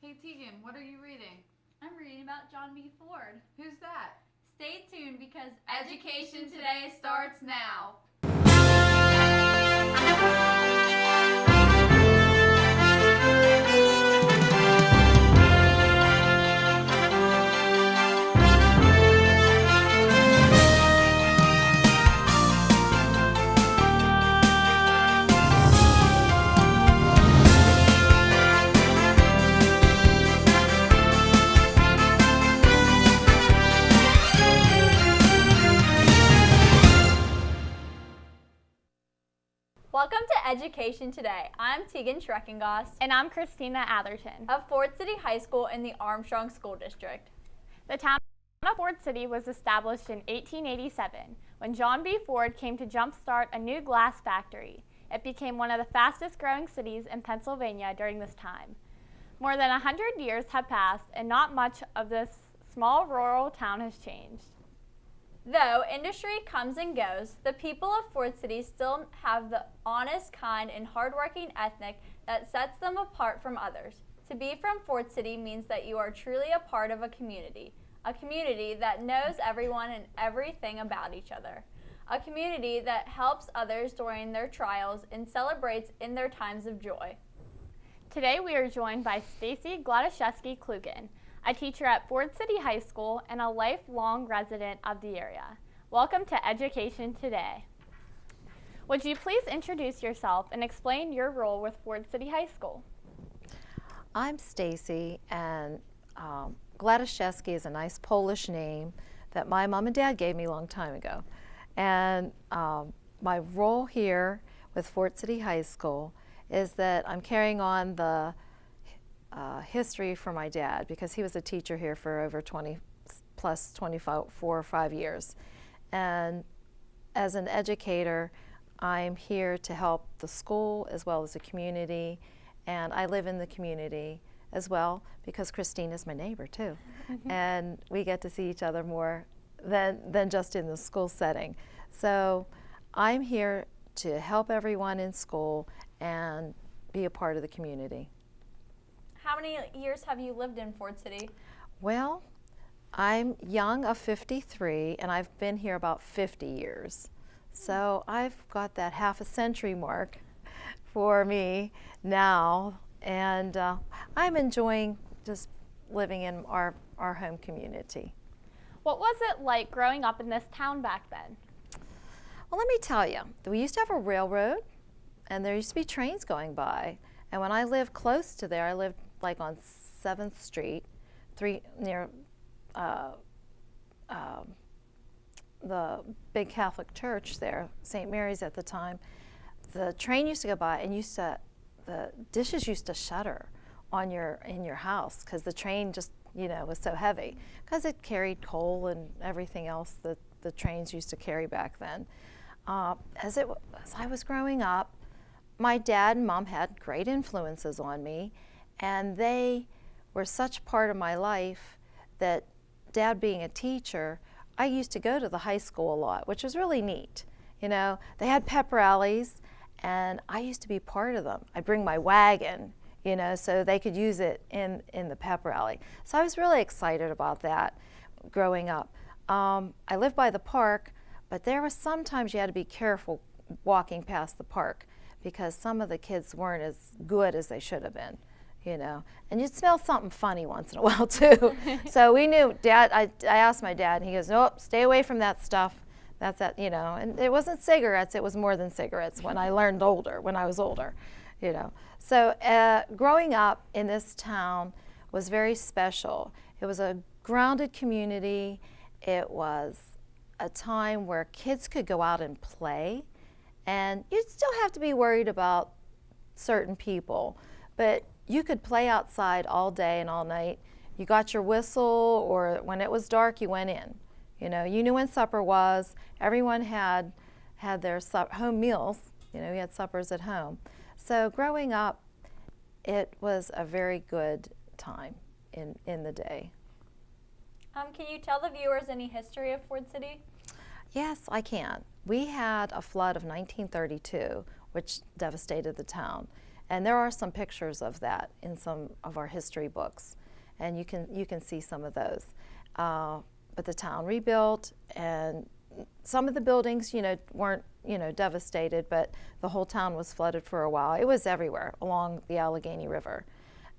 Hey Tegan, what are you reading? I'm reading about John B. Ford. Who's that? Stay tuned because Education Today starts now. Welcome to Education Today. I'm Tegan Schreckengoss. And I'm Christina Atherton. Of Ford City High School in the Armstrong School District. The town of Ford City was established in 1887 when John B. Ford came to jumpstart a new glass factory. It became one of the fastest growing cities in Pennsylvania during this time. More than 100 years have passed and not much of this small rural town has changed. Though industry comes and goes, the people of Ford City still have the honest, kind, and hardworking ethic that sets them apart from others. To be from Ford City means that you are truly a part of a community that knows everyone and everything about each other, a community that helps others during their trials and celebrates in their times of joy. Today we are joined by Stacy Gladaszewski-Klugen, a teacher at Ford City High School and a lifelong resident of the area. Welcome to Education Today. Would you please introduce yourself and explain your role with Ford City High School? I'm Stacy, and Gladaszewski is a nice Polish name that my mom and dad gave me a long time ago. And my role here with Ford City High School is that I'm carrying on the history for my dad, because he was a teacher here for over 24 or 5 years. And as an educator, I'm here to help the school as well as the community, and I live in the community as well because Christine is my neighbor too. And we get to see each other more than just in the school setting. So I'm here to help everyone in school and be a part of the community. How many years have you lived in Ford City? Well, I'm young of 53, and I've been here about 50 years. So I've got that half a century mark for me now, and I'm enjoying just living in our home community. What was it like growing up in this town back then? Well, let me tell you, we used to have a railroad, and there used to be trains going by. And when I lived close to there, I lived like on 7th Street, near the big Catholic church there, St. Mary's at the time. The train used to go by, and the dishes used to shudder in your house because the train just, was so heavy, because it carried coal and everything else that the trains used to carry back then. As I was growing up, my dad and mom had great influences on me, and they were such part of my life that, Dad being a teacher, I used to go to the high school a lot, which was really neat. They had pep rallies, and I used to be part of them. I'd bring my wagon, so they could use it in the pep rally. So I was really excited about that growing up. I lived by the park, but there was sometimes you had to be careful walking past the park, because some of the kids weren't as good as they should have been, And you'd smell something funny once in a while too. So we knew, Dad, I asked my dad, and he goes, nope, stay away from that stuff. That's that, and it wasn't cigarettes, it was more than cigarettes when I was older, So growing up in this town was very special. It was a grounded community. It was a time where kids could go out and play. And you'd still have to be worried about certain people, but you could play outside all day and all night. You got your whistle, or when it was dark, you went in. You knew when supper was. Everyone had their home meals. We had suppers at home. So growing up, it was a very good time in the day. Can you tell the viewers any history of Ford City? Yes, I can. We had a flood of 1932, which devastated the town. And there are some pictures of that in some of our history books, and you can see some of those. But the town rebuilt, and some of the buildings, weren't, devastated, but the whole town was flooded for a while. It was everywhere along the Allegheny River.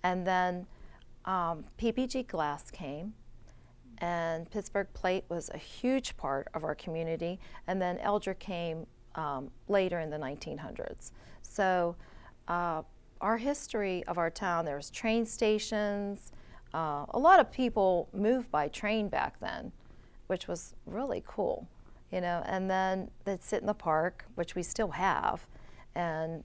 And then PPG glass came, and Pittsburgh plate was a huge part of our community, and then Elger came later in the 1900s. So our history of our town, there was train stations. A lot of people moved by train back then, which was really cool, and then they'd sit in the park, which we still have, and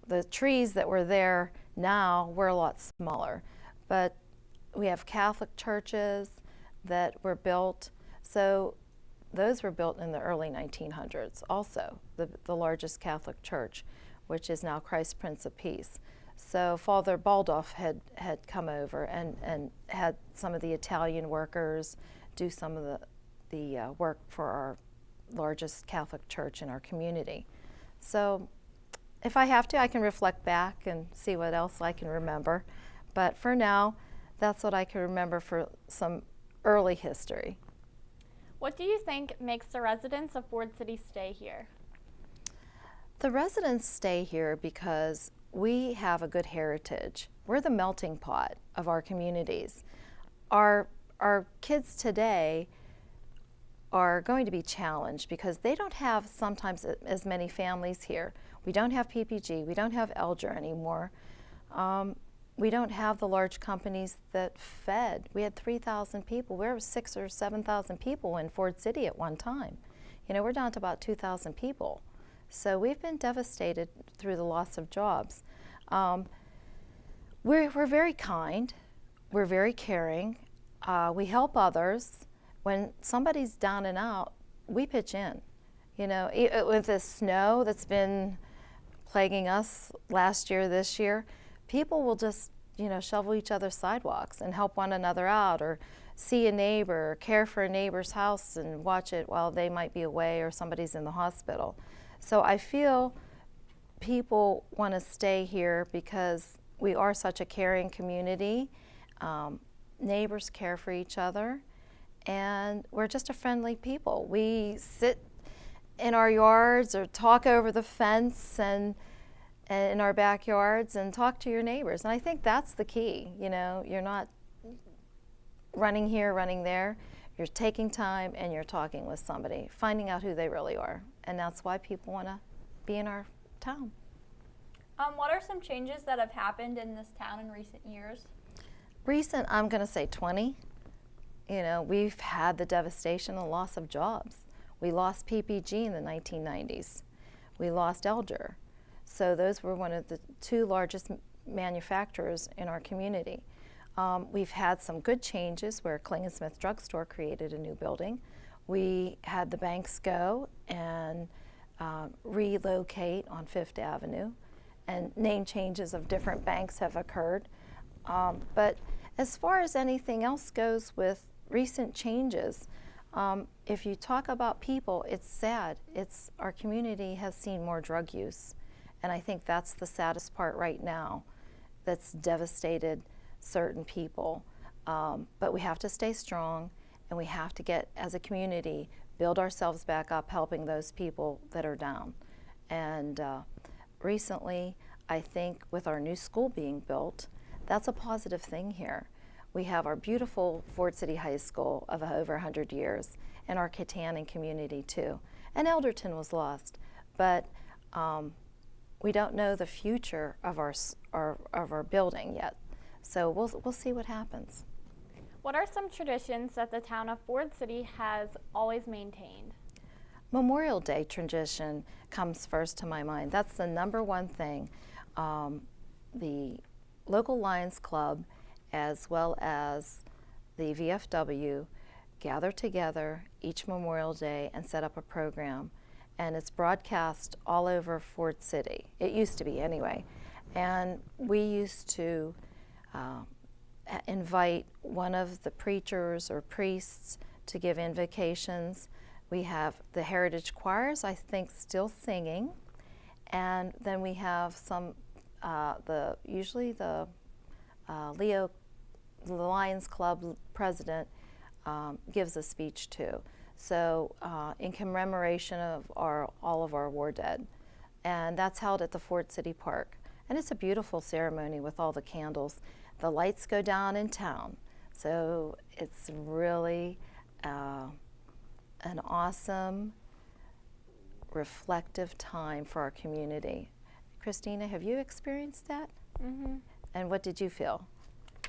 the trees that were there now were a lot smaller. But we have Catholic churches that were built, so those were built in the early 1900s also, the largest Catholic church, which is now Christ Prince of Peace. So Father Baldoff had come over and had some of the Italian workers do some of the work for our largest Catholic church in our community. So if I have to, I can reflect back and see what else I can remember. But for now, that's what I can remember for some early history. What do you think makes the residents of Ford City stay here? The residents stay here because we have a good heritage. We're the melting pot of our communities. Our kids today are going to be challenged because they don't have sometimes as many families here. We don't have PPG, we don't have Elger anymore. We don't have the large companies that fed. We had 3,000 people. We were 6,000 or 7,000 people in Ford City at one time. We're down to about 2,000 people. So we've been devastated through the loss of jobs. We're very kind. We're very caring. We help others. When somebody's down and out, we pitch in. With the snow that's been plaguing us last year, this year, people will just, shovel each other's sidewalks and help one another out, or see a neighbor, or care for a neighbor's house and watch it while they might be away or somebody's in the hospital. So I feel people want to stay here because we are such a caring community. Neighbors care for each other, and we're just a friendly people. We sit in our yards or talk over the fence and in our backyards and talk to your neighbors. And I think that's the key. You're not running here, running there. You're taking time and you're talking with somebody, finding out who they really are. And that's why people want to be in our town. What are some changes that have happened in this town in recent years? Recent, I'm going to say 20. We've had the devastation and loss of jobs. We lost PPG in the 1990s. We lost Elger. So those were one of the two largest manufacturers in our community. We've had some good changes where Kling & Smith Drugstore created a new building. We had the banks go and relocate on Fifth Avenue, and name changes of different banks have occurred. But as far as anything else goes with recent changes, if you talk about people, it's sad. Our community has seen more drug use, and I think that's the saddest part right now that's devastated certain people. But we have to stay strong, and we have to get, as a community, build ourselves back up helping those people that are down. And recently, I think with our new school being built, that's a positive thing here. We have our beautiful Ford City High School of over 100 years, and our Kittanning community too. And Elderton was lost, but we don't know the future of our building yet. So we'll see what happens. What are some traditions that the town of Ford City has always maintained? Memorial Day tradition comes first to my mind. That's the number one thing. The local Lions Club, as well as the VFW, gather together each Memorial Day and set up a program. And it's broadcast all over Ford City. It used to be anyway. And we used to invite one of the preachers or priests to give invocations. We have the heritage choirs, I think, still singing. And then we have some usually the Lions Club president gives a speech too. So in commemoration of all of our war dead. And that's held at the Fort City Park. And it's a beautiful ceremony with all the candles. The lights go down in town. So it's really an awesome, reflective time for our community. Christina, have you experienced that? Mm-hmm. And what did you feel?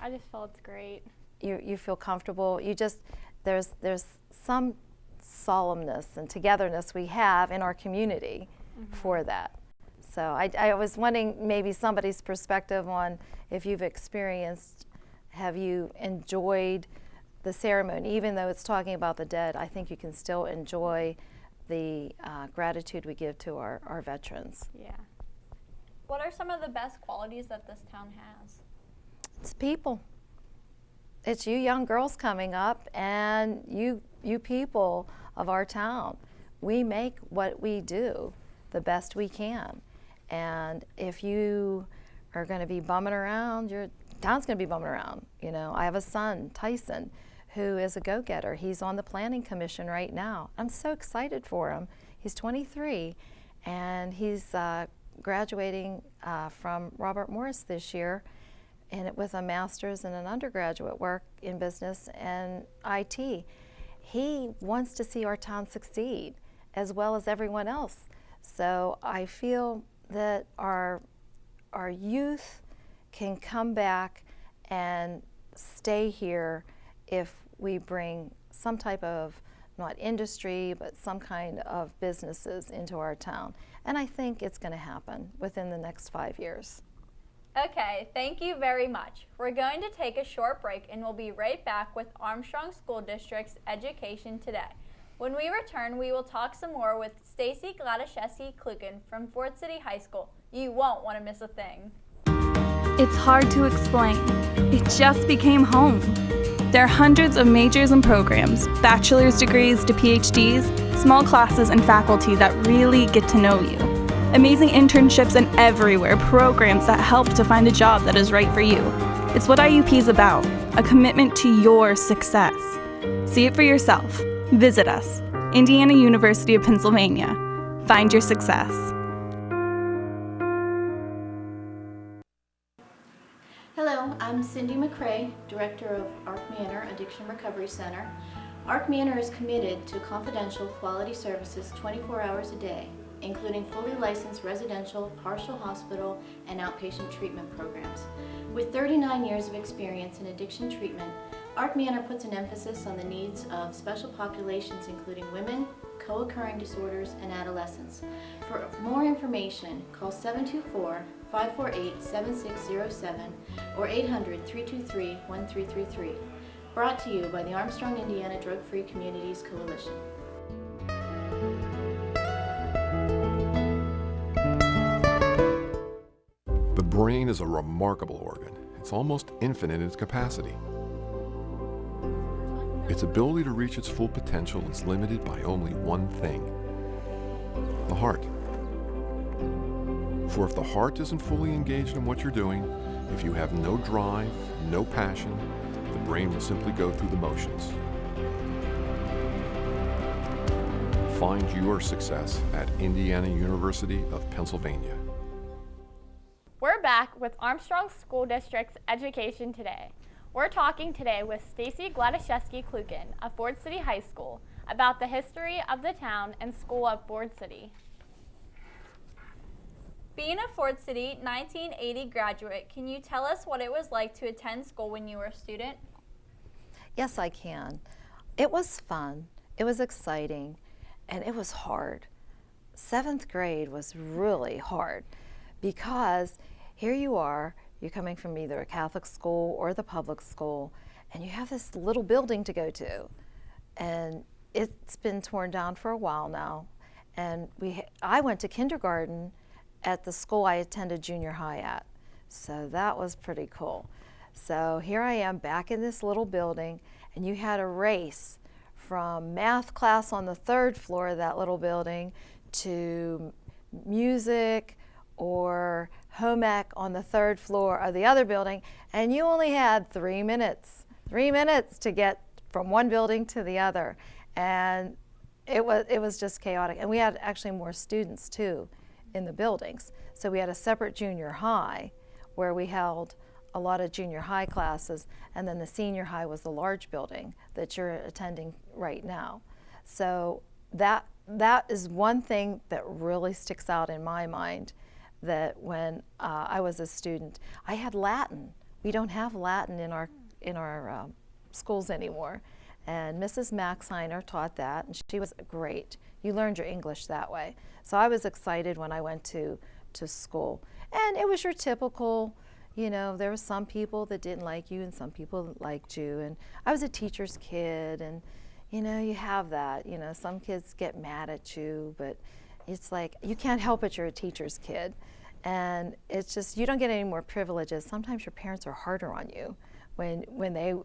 I just felt it's great. You feel comfortable. There's some solemnness and togetherness we have in our community for that. So I was wanting maybe somebody's perspective on if you've experienced, have you enjoyed the ceremony? Even though it's talking about the dead, I think you can still enjoy the gratitude we give to our veterans. Yeah. What are some of the best qualities that this town has? It's people. It's you young girls coming up and you people of our town. We make what we do the best we can. And if you are going to be bumming around, your town's going to be bumming around. You know, I have a son, Tyson, who is a go-getter. He's on the planning commission right now. I'm so excited for him. He's 23 and he's graduating from Robert Morris this year, and with a master's and an undergraduate work in business and IT. He wants to see our town succeed as well as everyone else. So I feel that our youth can come back and stay here if we bring some type of, not industry, but some kind of businesses into our town. And I think it's going to happen within the next 5 years. Okay, thank you very much. We're going to take a short break and we'll be right back with Armstrong School District's Education Today. When we return, we will talk some more with Stacy Gladaszewski-Klukin from Fort City High School. You won't want to miss a thing. It's hard to explain. It just became home. There are hundreds of majors and programs, bachelor's degrees to PhDs, small classes and faculty that really get to know you. Amazing internships and everywhere, programs that help to find a job that is right for you. It's what IUP is about, a commitment to your success. See it for yourself. Visit us, Indiana University of Pennsylvania. Find your success. Hello, I'm Cindy McCrae, Director of Arc Manor Addiction Recovery Center. Arc Manor is committed to confidential quality services 24 hours a day, including fully licensed residential, partial hospital, and outpatient treatment programs. With 39 years of experience in addiction treatment, Arc Manor puts an emphasis on the needs of special populations including women, co-occurring disorders, and adolescents. For more information, call 724-548-7607 or 800-323-1333. Brought to you by the Armstrong Indiana Drug-Free Communities Coalition. The brain is a remarkable organ. It's almost infinite in its capacity. Its ability to reach its full potential is limited by only one thing: the heart. For if the heart isn't fully engaged in what you're doing, if you have no drive, no passion, the brain will simply go through the motions. Find your success at Indiana University of Pennsylvania. We're back with Armstrong School District's Education Today. We're talking today with Stacy Gladaszewski-Klukin of Fort City High School about the history of the town and school of Fort City. Being a Fort City 1980 graduate, can you tell us what it was like to attend school when you were a student? Yes, I can. It was fun, it was exciting, and it was hard. 7th grade was really hard because here you are, you're coming from either a Catholic school or the public school, and you have this little building to go to. And it's been torn down for a while now. And I went to kindergarten at the school I attended junior high at. So that was pretty cool. So here I am back in this little building, and you had a race from math class on the 3rd floor of that little building to music or home ec on the 3rd floor of the other building, and you only had 3 minutes to get from one building to the other. And it was just chaotic. And we had actually more students too in the buildings. So we had a separate junior high where we held a lot of junior high classes, and then the senior high was the large building that you're attending right now. So that is one thing that really sticks out in my mind, that when I was a student, I had Latin. We don't have Latin in our schools anymore. And Mrs. Maxiner taught that, and she was great. You learned your English that way. So I was excited when I went to school. And it was your typical, you know, there were some people that didn't like you and some people liked you. And I was a teacher's kid, and, you know, you have that. You know, some kids get mad at you, but it's like, you can't help it, you're a teacher's kid. And it's just, you don't get any more privileges. Sometimes your parents are harder on you when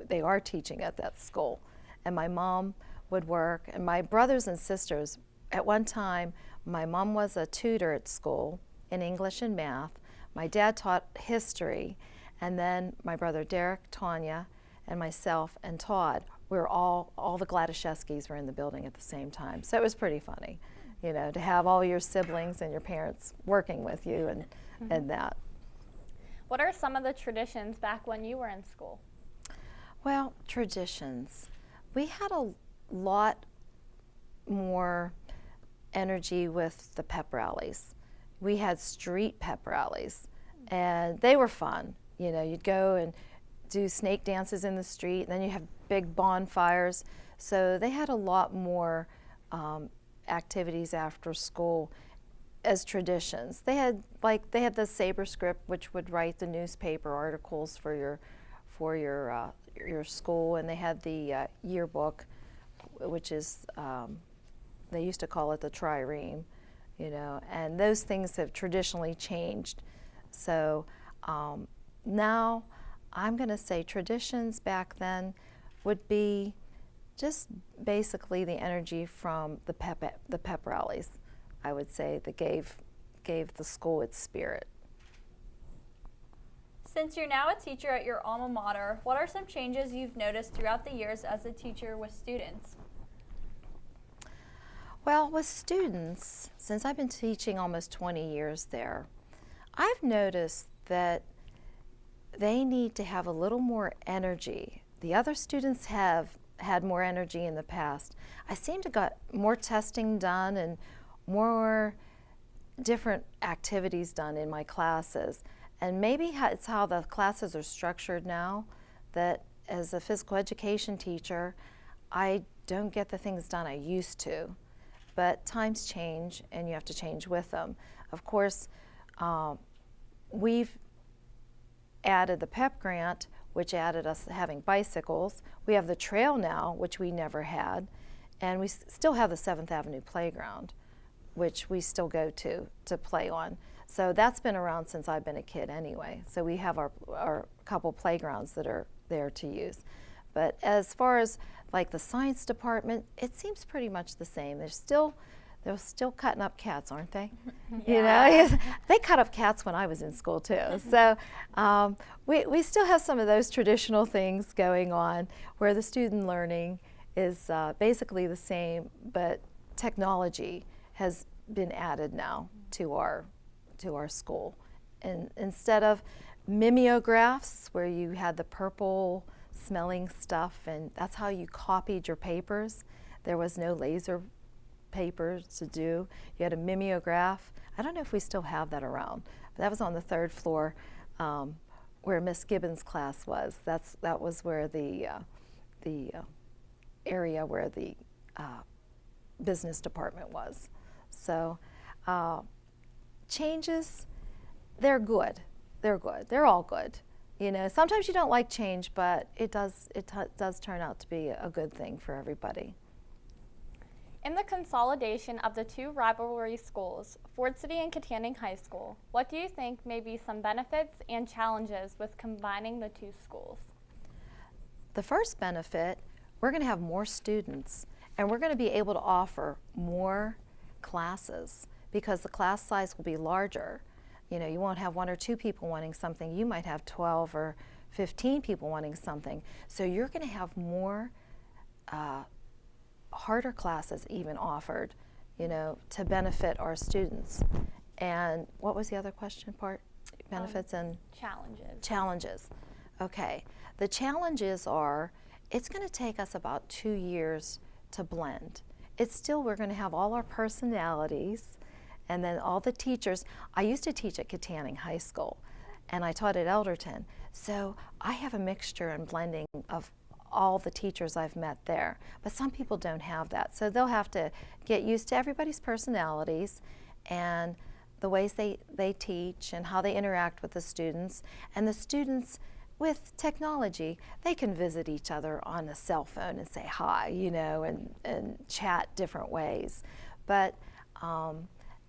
they are teaching at that school. And my mom would work, and my brothers and sisters, at one time, my mom was a tutor at school in English and math. My dad taught history, and then my brother Derek, Tanya, and myself and Todd, we were all the Gladysewskis were in the building at the same time. So it was pretty funny, you know, to have all your siblings and your parents working with you and that. What are some of the traditions back when you were in school? Well, traditions. We had a lot more energy with the pep rallies. We had street pep rallies, and they were fun. You know, you'd go and do snake dances in the street, and then you have big bonfires. So they had a lot more activities after school as traditions. They had the Sabre script, which would write the newspaper articles for your school, and they had the yearbook, which is they used to call it the trireme, you know, and those things have traditionally changed. So now I'm going to say traditions back then would be just basically the energy from the pep rallies, I would say, that gave the school its spirit. Since you're now a teacher at your alma mater, what are some changes you've noticed throughout the years as a teacher with students? Well, with students, since I've been teaching almost 20 years there, I've noticed that they need to have a little more energy. The other students have had more energy in the past. I seem to got more testing done and more different activities done in my classes. And maybe it's how the classes are structured now, that as a physical education teacher, I don't get the things done I used to. But times change, and you have to change with them. Of course, we've added the PEP grant, which added us having bicycles. We have the trail now, which we never had. And we still have the 7th Avenue playground, which we still go to play on. So that's been around since I've been a kid anyway. So we have our couple playgrounds that are there to use. But as far as like the science department, it seems pretty much the same. They're still cutting up cats, aren't they? Yeah. You know, they cut up cats when I was in school too. So we still have some of those traditional things going on where the student learning is basically the same, but technology has been added now to our school. And instead of mimeographs, where you had the purple smelling stuff, and that's how you copied your papers. There was no laser papers to do. You had a mimeograph. I don't know if we still have that around, but that was on the 3rd floor where Miss Gibbons' class was. That was where the area where the business department was. So changes, they're good. They're good. They're all good. You know, sometimes you don't like change, but it does turn out to be a good thing for everybody. In the consolidation of the two rivalry schools, Ford City and Katanning High School, what do you think may be some benefits and challenges with combining the two schools? The first benefit, we're going to have more students, and we're going to be able to offer more classes because the class size will be larger. You know, you won't have 1 or 2 people wanting something. You might have 12 or 15 people wanting something. So you're going to have more harder classes even offered, you know, to benefit our students. And what was the other question part? Benefits and challenges. Challenges. Okay. The challenges are, it's going to take us about 2 years to blend. It's still, we're going to have all our personalities, and then all the teachers. I used to teach at Katanning High School, and I taught at Elderton. So I have a mixture and blending of all the teachers I've met there. But some people don't have that. So they'll have to get used to everybody's personalities and the ways they teach and how they interact with the students. And the students, with technology, they can visit each other on a cell phone and say hi, you know, and chat different ways. But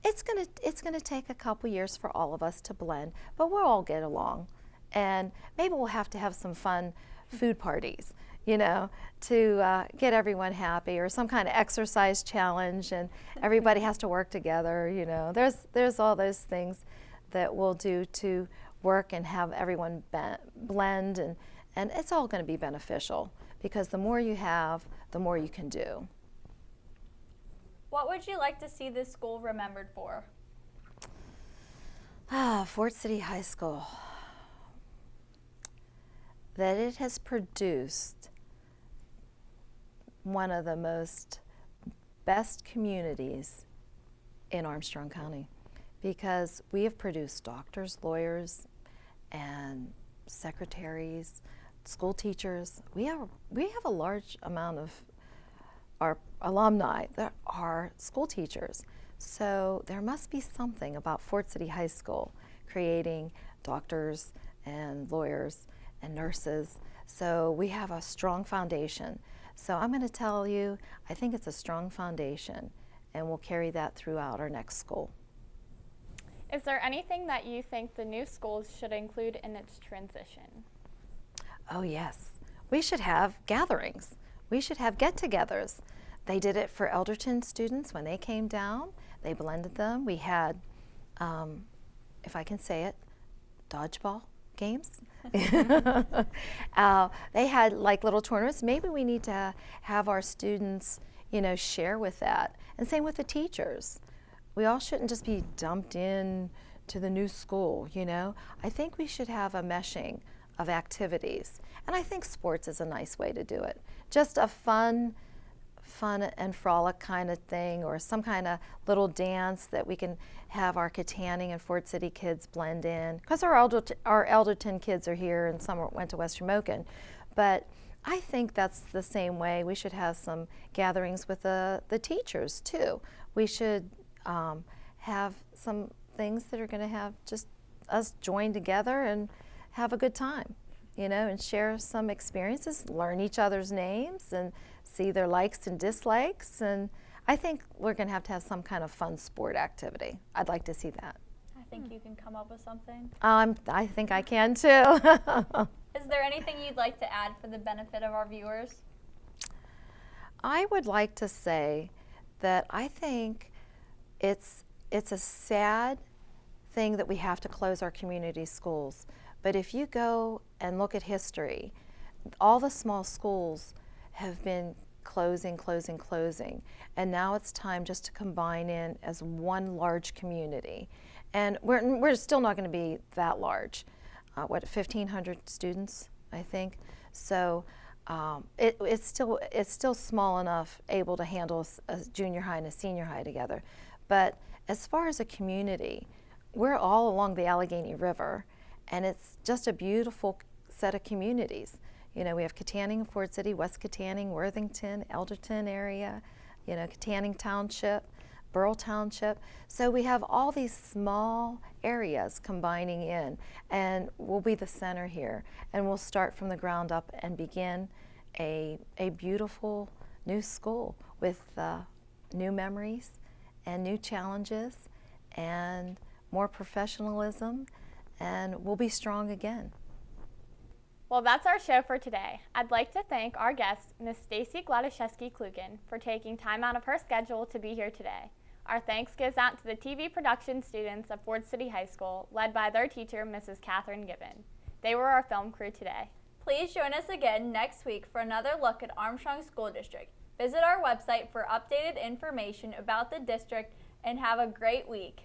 it's gonna take a couple years for all of us to blend, but we'll all get along. And maybe we'll have to have some fun food parties, you know, to get everyone happy, or some kind of exercise challenge, and everybody has to work together, you know. There's all those things that we'll do to work and have everyone blend, and it's all going to be beneficial, because the more you have, the more you can do. What would you like to see this school remembered for? Fort City High School. That it has produced one of the best communities in Armstrong County, because we have produced doctors, lawyers, and secretaries, school teachers. We have a large amount of our alumni that are school teachers. So there must be something about Fort City High School creating doctors and lawyers and nurses. So we have a strong foundation. So I'm going to tell you, I think it's a strong foundation, and we'll carry that throughout our next school. Is there anything that you think the new schools should include in its transition? Oh yes, we should have gatherings. We should have get-togethers. They did it for Elderton students when they came down. They blended them. We had, if I can say it, dodgeball games. They had like little tournaments. Maybe we need to have our students, you know, share with that. And same with the teachers. We all shouldn't just be dumped in to the new school, you know. I think we should have a meshing of activities. And I think sports is a nice way to do it. Just a fun and frolic kind of thing, or some kind of little dance that we can have our Katanning and Fort City kids blend in. Because our Elderton kids are here, and some went to Western Moken. But I think that's the same way. We should have some gatherings with the teachers too. We should have some things that are going to have just us join together and have a good time, you know, and share some experiences, learn each other's names, and see their likes and dislikes. And I think we're going to have some kind of fun sport activity. I'd like to see that. I think you can come up with something. I think I can too. Is there anything you'd like to add for the benefit of our viewers? I would like to say that I think it's a sad thing that we have to close our community schools. But if you go and look at history, all the small schools have been closing, and now it's time just to combine in as one large community. And we're still not going to be that large. 1,500 students, I think. So it's still small enough, able to handle a junior high and a senior high together. But as far as a community, we're all along the Allegheny River, and it's just a beautiful set of communities. You know, we have Katanning, Fort City, West Katanning, Worthington, Elderton area, you know, Katanning Township, Burrell Township. So we have all these small areas combining in, and we'll be the center here. And we'll start from the ground up and begin a beautiful new school with new memories and new challenges and more professionalism, and we'll be strong again. Well, that's our show for today. I'd like to thank our guest, Ms. Stacy Gladaszewski-Klugen, for taking time out of her schedule to be here today. Our thanks goes out to the TV production students of Ford City High School, led by their teacher, Mrs. Catherine Gibbon. They were our film crew today. Please join us again next week for another look at Armstrong School District. Visit our website for updated information about the district and have a great week.